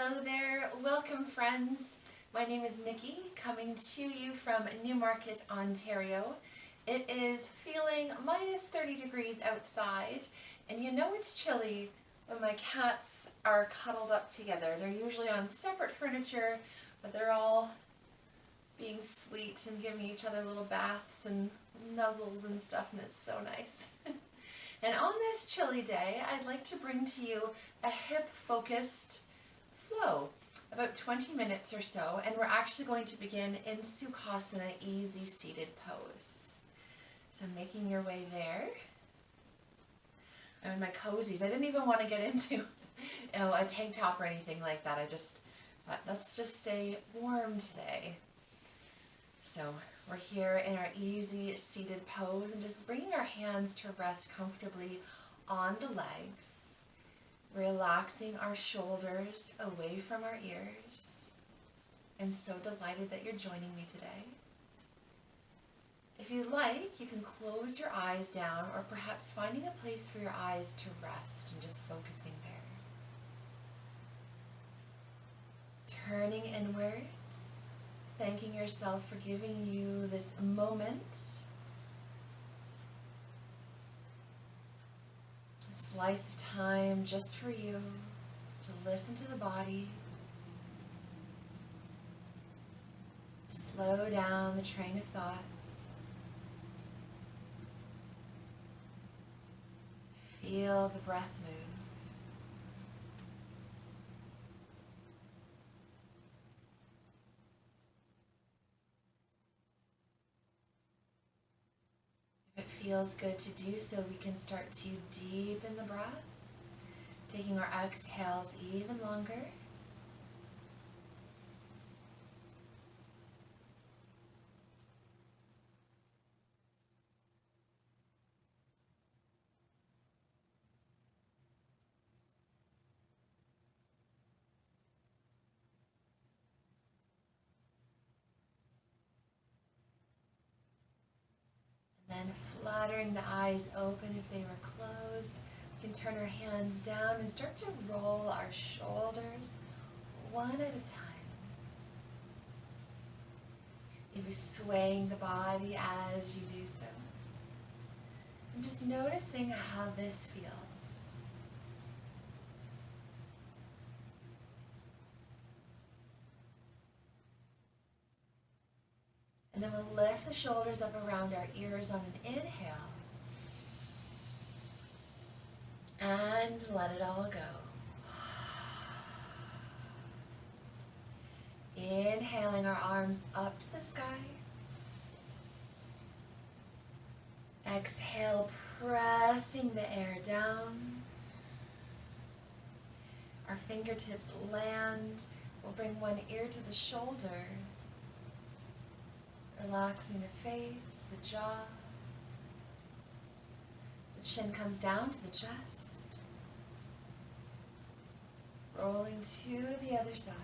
Hello there, welcome friends. My name is Nikki, coming to you from Newmarket, Ontario. It is feeling minus 30 degrees outside, and you know it's chilly when my cats are cuddled up together. They're usually on separate furniture, but they're all being sweet and giving each other little baths and nuzzles and stuff, and it's so nice. And on this chilly day, I'd like to bring to you a hip-focused flow, about 20 minutes or so, and we're actually going to begin in Sukhasana, easy seated pose. So making your way there. I'm in my cozies. I didn't even want to get into a tank top or anything like that. I just thought, let's just stay warm today. So we're here in our easy seated pose and just bringing our hands to rest comfortably on the legs, relaxing our shoulders away from our ears. I'm so delighted that you're joining me today. If you like, you can close your eyes down or perhaps finding a place for your eyes to rest and just focusing there. Turning inward. Thanking yourself for giving you this moment, a slice of time just for you to listen to the body, slow down the train of thoughts, feel the breath move. If it feels good to do so, we can start to deepen the breath, taking our exhales even longer. Then fluttering the eyes open if they were closed. We can turn our hands down and start to roll our shoulders one at a time. Maybe swaying the body as you do so. And just noticing how this feels. And then we'll lift the shoulders up around our ears on an inhale. And let it all go. Inhaling our arms up to the sky. Exhale, pressing the air down. Our fingertips land. We'll bring one ear to the shoulder. Relaxing the face, the jaw. The chin comes down to the chest. Rolling to the other side.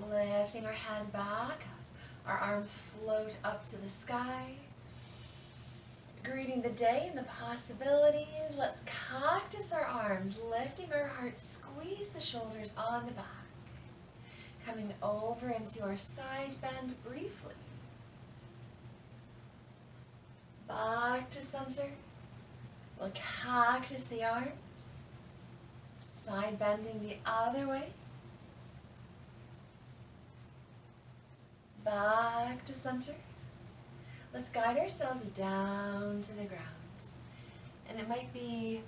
Lifting our head back up. Our arms float up to the sky. Greeting the day and the possibilities. Let's cactus our arms, lifting our heart, squeeze the shoulders on the back. Coming over into our side bend briefly. Back to center. We'll cactus the arms. Side bending the other way. Back to center. Let's guide ourselves down to the ground. And it might be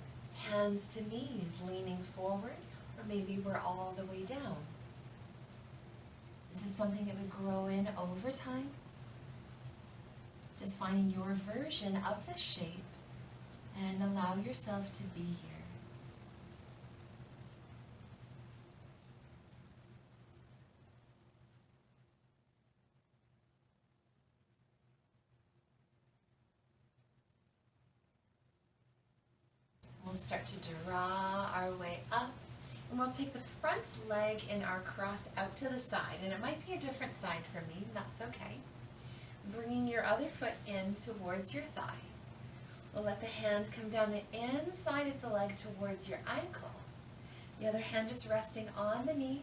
hands to knees, leaning forward, or maybe we're all the way down. This is something that would grow in over time. Just finding your version of this shape and allow yourself to be here. We'll start to draw our way up. And we'll take the front leg in our cross out to the side, and it might be a different side for me, that's okay. Bringing your other foot in towards your thigh. We'll let the hand come down the inside of the leg towards your ankle. The other hand just resting on the knee,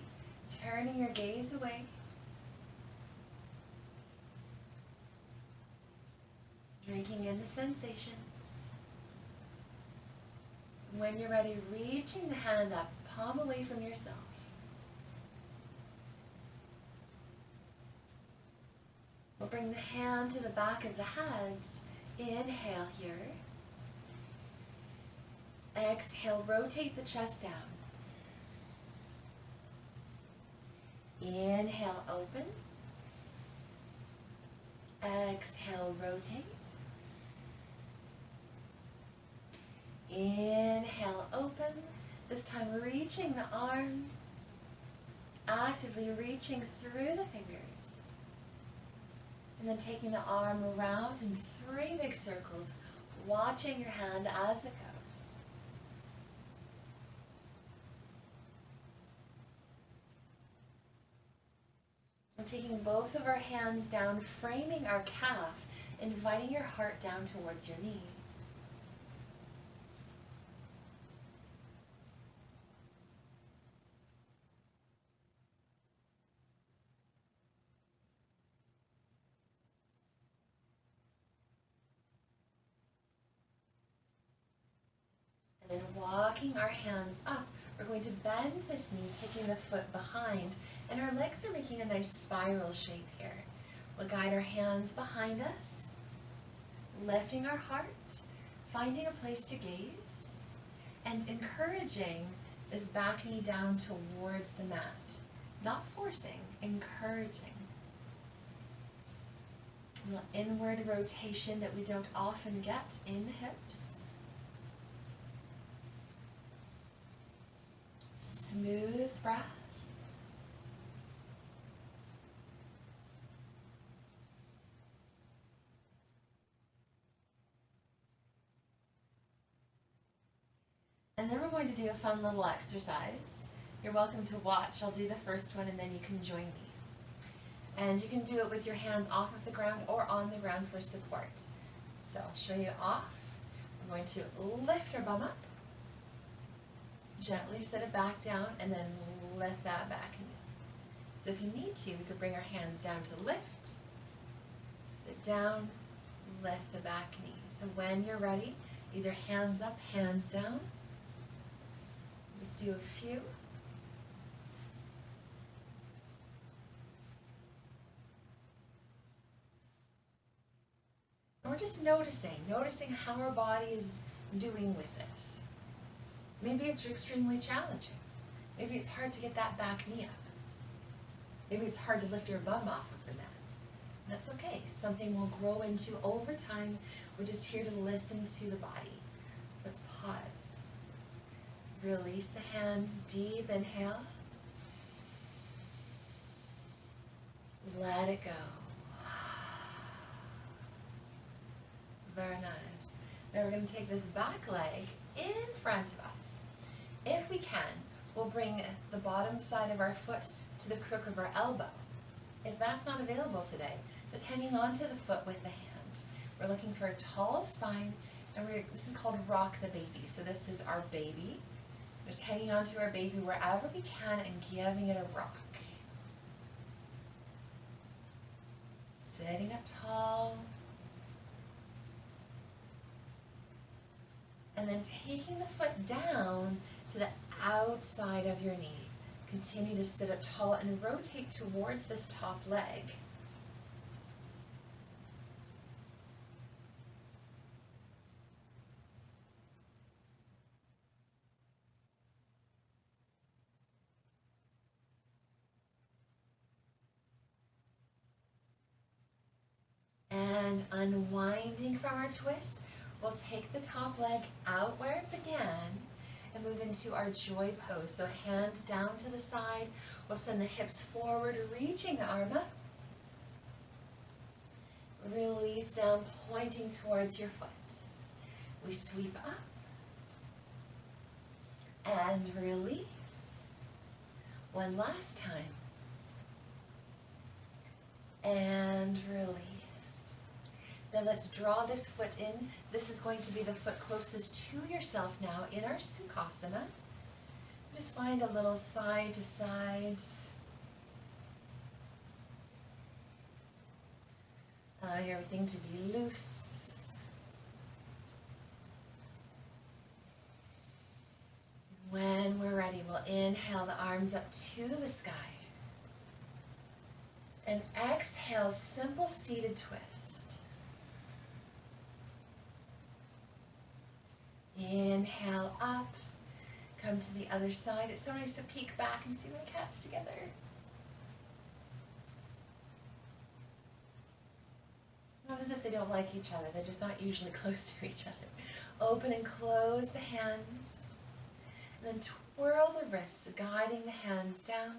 turning your gaze away. Drinking in the sensations. When you're ready, reaching the hand up, palm away from yourself. We'll bring the hand to the back of the hands. Inhale here. Exhale, rotate the chest down. Inhale, open. Exhale, rotate. Inhale, open. This time reaching the arm, actively reaching through the fingers. And then taking the arm around in 3 big circles, watching your hand as it goes. And taking both of our hands down, framing our calf, inviting your heart down towards your knee. And then walking our hands up, we're going to bend this knee, taking the foot behind, and our legs are making a nice spiral shape here. We'll guide our hands behind us, lifting our heart, finding a place to gaze, and encouraging this back knee down towards the mat. Not forcing, encouraging. A little inward rotation that we don't often get in the hips. Smooth breath. And then we're going to do a fun little exercise. You're welcome to watch. I'll do the first one and then you can join me. And you can do it with your hands off of the ground or on the ground for support. So I'll show you off. We're going to lift our bum up. Gently set it back down and then lift that back knee. So if you need to, we could bring our hands down to lift, sit down, lift the back knee. So when you're ready, either hands up, hands down. Just do a few. And we're just noticing how our body is doing with this. Maybe it's extremely challenging. Maybe it's hard to get that back knee up. Maybe it's hard to lift your bum off of the mat. And that's okay. It's something we'll grow into over time. We're just here to listen to the body. Let's pause. Release the hands, deep inhale. Let it go. Very nice. Now we're going to take this back leg in front of us. If we can, we'll bring the bottom side of our foot to the crook of our elbow. If that's not available today, just hanging onto the foot with the hand. We're looking for a tall spine, and this is called rock the baby. So this is our baby. Just hanging onto our baby wherever we can and giving it a rock. Sitting up tall. And then taking the foot down to the outside of your knee. Continue to sit up tall and rotate towards this top leg. And unwinding from our twist, we'll take the top leg out where it began and move into our joy pose. So hand down to the side. We'll send the hips forward, reaching the arm up. Release down, pointing towards your foot. We sweep up and release. One last time. And release. Now let's draw this foot in. This is going to be the foot closest to yourself now in our Sukhasana. Just find a little side to side. Allowing everything to be loose. When we're ready, we'll inhale the arms up to the sky. And exhale, simple seated twist. Inhale up. Come to the other side. It's so nice to peek back and see my cats together. It's not as if they don't like each other. They're just not usually close to each other. Open and close the hands. And then twirl the wrists, guiding the hands down.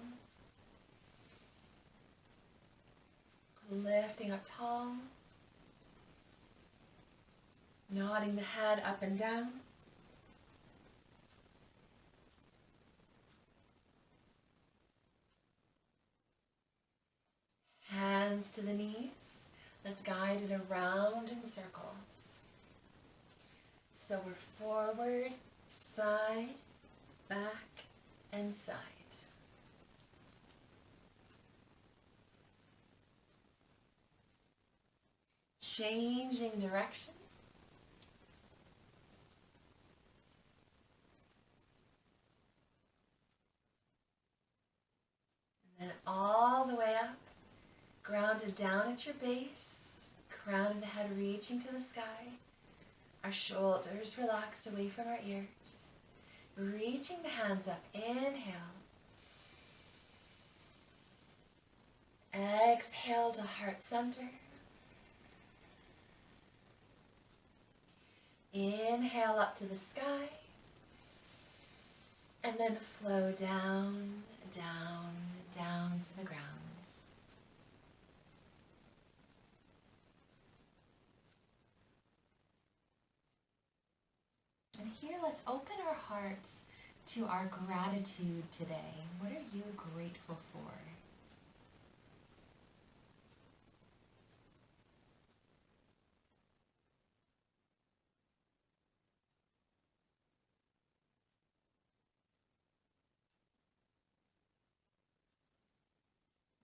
Lifting up tall. Nodding the head up and down. Hands to the knees. Let's guide it around in circles. So we're forward, side, back, and side. Changing direction. And then all the way up. Grounded down at your base, crown of the head reaching to the sky, our shoulders relaxed away from our ears, reaching the hands up, inhale, exhale to heart center, inhale up to the sky, and then flow down, down, down to the ground. And here, let's open our hearts to our gratitude today. What are you grateful for?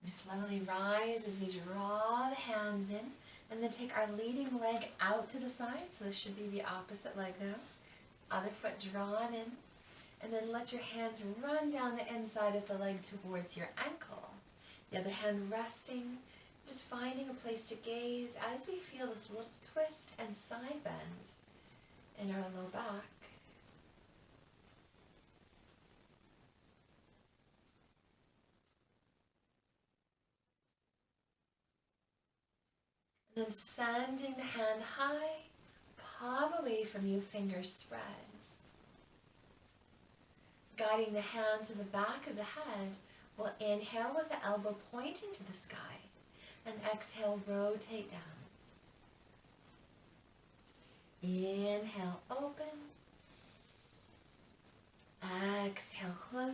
We slowly rise as we draw the hands in, and then take our leading leg out to the side. So this should be the opposite leg now. Other foot drawn in, and then let your hand run down the inside of the leg towards your ankle. The other hand resting, just finding a place to gaze as we feel this little twist and side bend in our low back. And then sending the hand high, palm away from you, fingers spread. Guiding the hand to the back of the head, we'll inhale with the elbow pointing to the sky, and exhale, rotate down. Inhale, open. Exhale, close.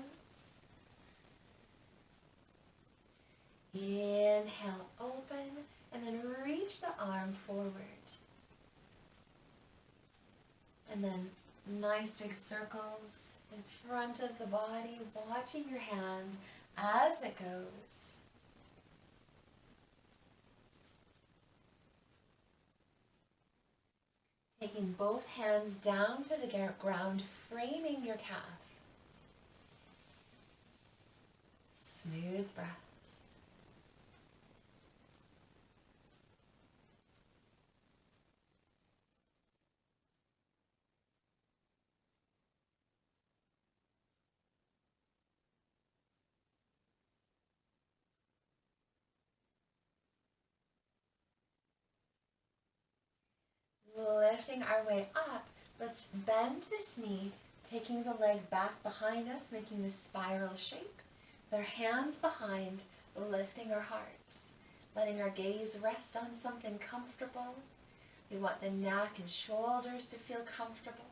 Inhale, open, and then reach the arm forward. And then nice big circles in front of the body, watching your hand as it goes. Taking both hands down to the ground, framing your calf. Smooth breath. Lifting our way up, let's bend this knee, taking the leg back behind us, making this spiral shape. With our hands behind, lifting our hearts, letting our gaze rest on something comfortable. We want the neck and shoulders to feel comfortable.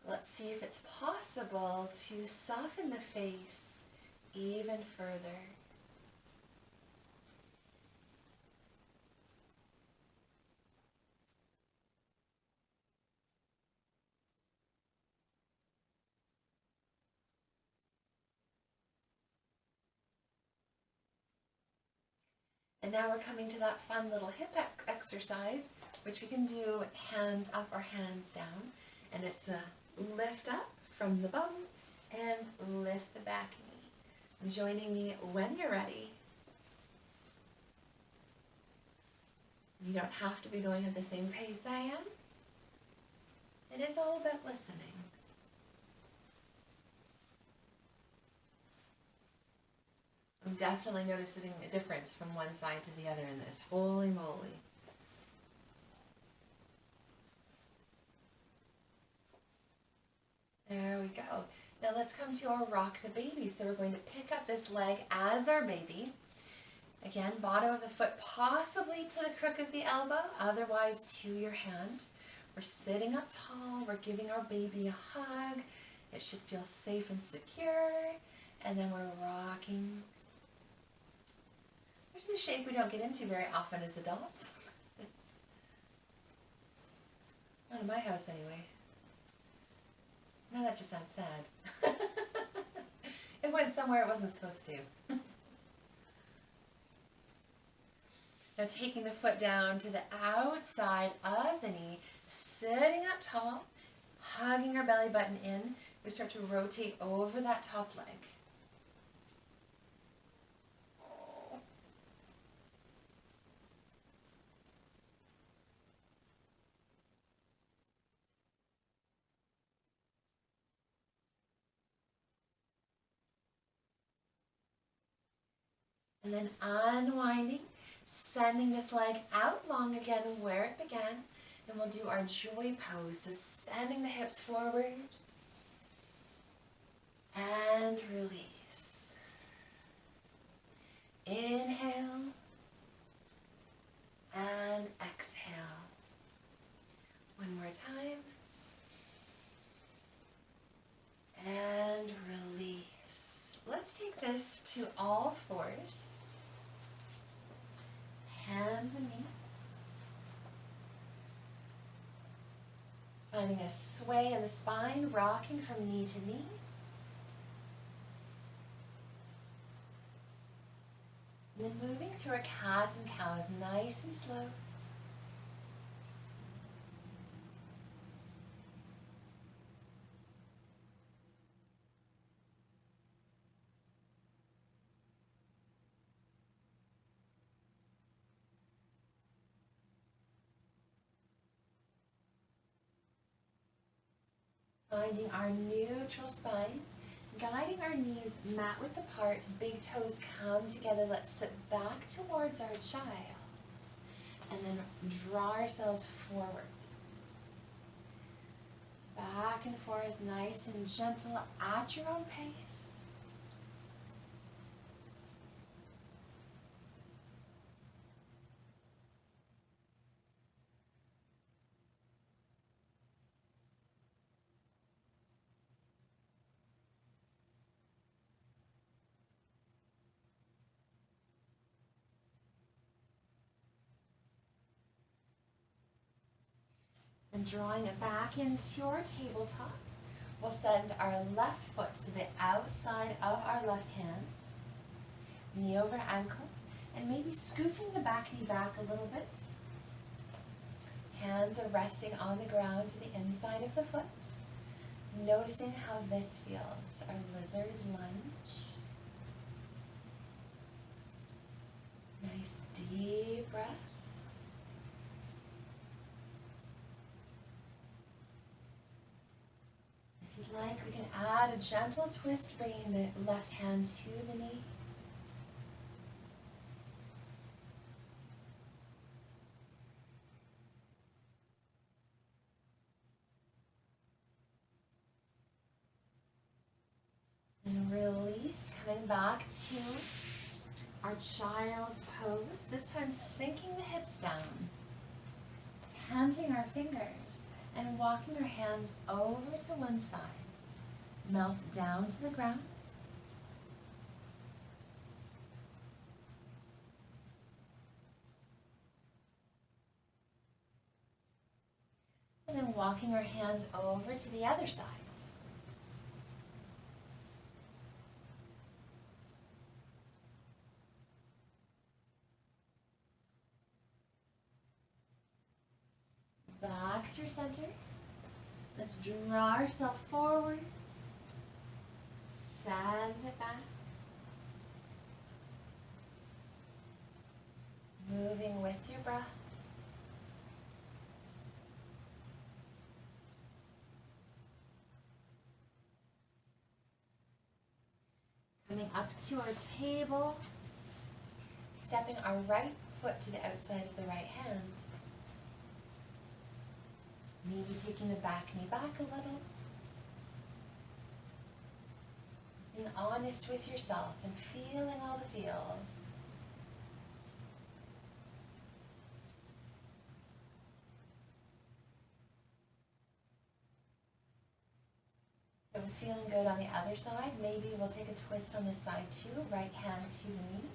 Let's see if it's possible to soften the face even further. And now we're coming to that fun little hip exercise, which we can do hands up or hands down. And it's a lift up from the bum and lift the back knee. And joining me when you're ready. You don't have to be going at the same pace I am. It is all about listening. I'm definitely noticing a difference from one side to the other in this. Holy moly. There we go. Now let's come to our rock the baby. So we're going to pick up this leg as our baby. Again, bottom of the foot possibly to the crook of the elbow, otherwise to your hand. We're sitting up tall. We're giving our baby a hug. It should feel safe and secure. And then we're rocking. Which is a shape we don't get into very often as adults. Not in my house anyway. Now that just sounds sad. It went somewhere it wasn't supposed to. Now taking the foot down to the outside of the knee, sitting up tall, hugging our belly button in, we start to rotate over that top leg. And then unwinding, sending this leg out long again where it began. And we'll do our joy pose. So sending the hips forward and release. Inhale and exhale. One more time. And release. Let's take this to all fours. Hands and knees. Finding a sway in the spine, rocking from knee to knee. And then moving through a cat and cows, nice and slow. Finding our neutral spine, guiding our knees mat width apart, big toes come together. Let's sit back towards our child and then draw ourselves forward. Back and forth, nice and gentle at your own pace. And drawing it back into your tabletop, we'll send our left foot to the outside of our left hand, knee over ankle, and maybe scooting the back knee back a little bit. Hands are resting on the ground to the inside of the foot, noticing how this feels, our lizard lunge. Nice deep breath. Like we can add a gentle twist, bringing the left hand to the knee. And release, coming back to our child's pose. This time sinking the hips down, tenting our fingers, and walking our hands over to one side. Melt down to the ground. And then walking our hands over to the other side. back through center. Let's draw ourselves forward. Sand it back. Moving with your breath. Coming up to our table, stepping our right foot to the outside of the right hand. Maybe taking the back knee back a little. Just being honest with yourself and feeling all the feels. If it was feeling good on the other side, maybe we'll take a twist on this side too. Right hand to the knee.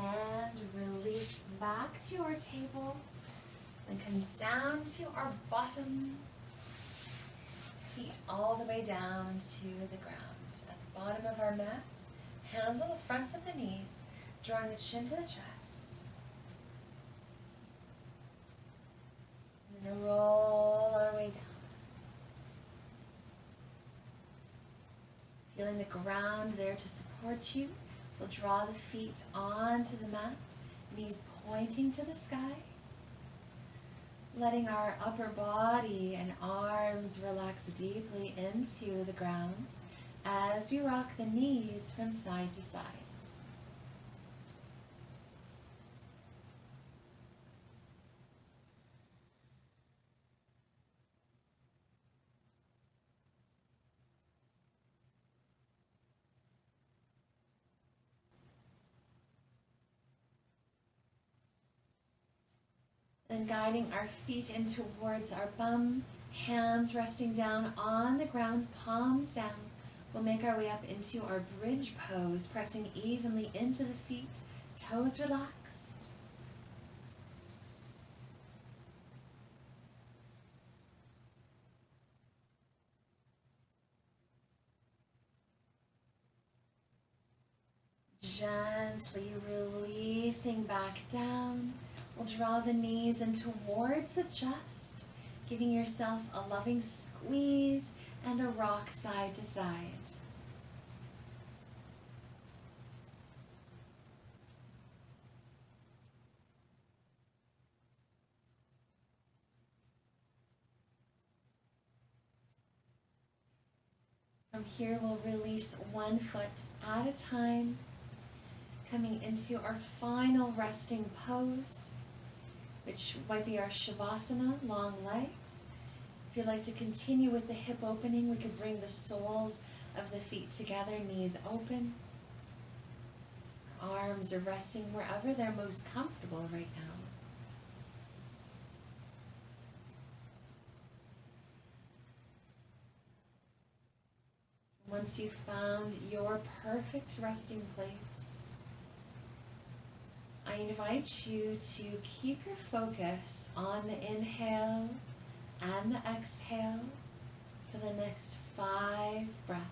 And release back to our table and come down to our bottom. Feet all the way down to the ground. At the bottom of our mat, hands on the fronts of the knees, drawing the chin to the chest. And then roll our way down. Feeling the ground there to support you. We'll draw the feet onto the mat, knees pointing to the sky. Letting our upper body and arms relax deeply into the ground as we rock the knees from side to side. Then guiding our feet in towards our bum, hands resting down on the ground, palms down. We'll make our way up into our bridge pose, pressing evenly into the feet, toes relaxed. Gently releasing back down. We'll draw the knees in towards the chest, giving yourself a loving squeeze and a rock side to side. From here, we'll release one foot at a time, coming into our final resting pose, which might be our Shavasana, long legs. If you'd like to continue with the hip opening, we could bring the soles of the feet together, knees open. Arms are resting wherever they're most comfortable right now. Once you've found your perfect resting place, I invite you to keep your focus on the inhale and the exhale for the next 5 breaths.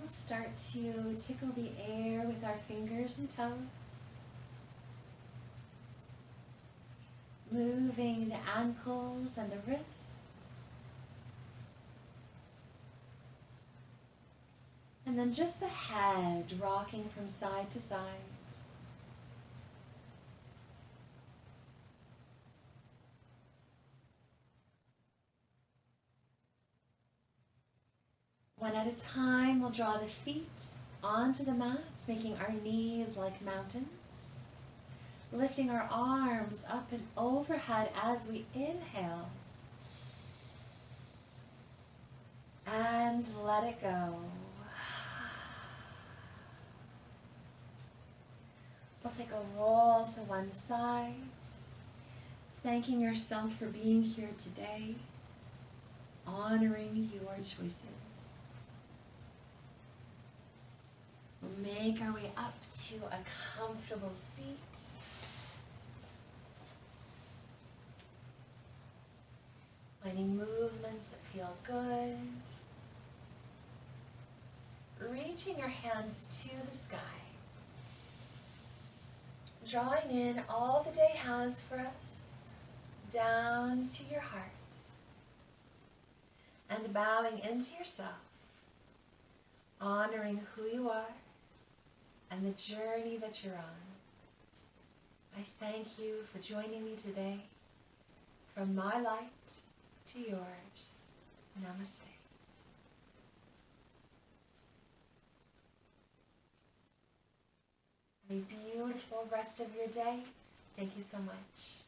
start to tickle the air with our fingers and toes. Moving the ankles and the wrists. And then just the head rocking from side to side. One at a time, we'll draw the feet onto the mat, making our knees like mountains. Lifting our arms up and overhead as we inhale. And let it go. We'll take a roll to one side, thanking yourself for being here today, honoring your choices. We'll make our way up to a comfortable seat. Finding movements that feel good. Reaching your hands to the sky. Drawing in all the day has for us, down to your heart. And bowing into yourself, honoring who you are and the journey that you're on. I thank you for joining me today. From my light to yours. Namaste. Have a beautiful rest of your day. Thank you so much.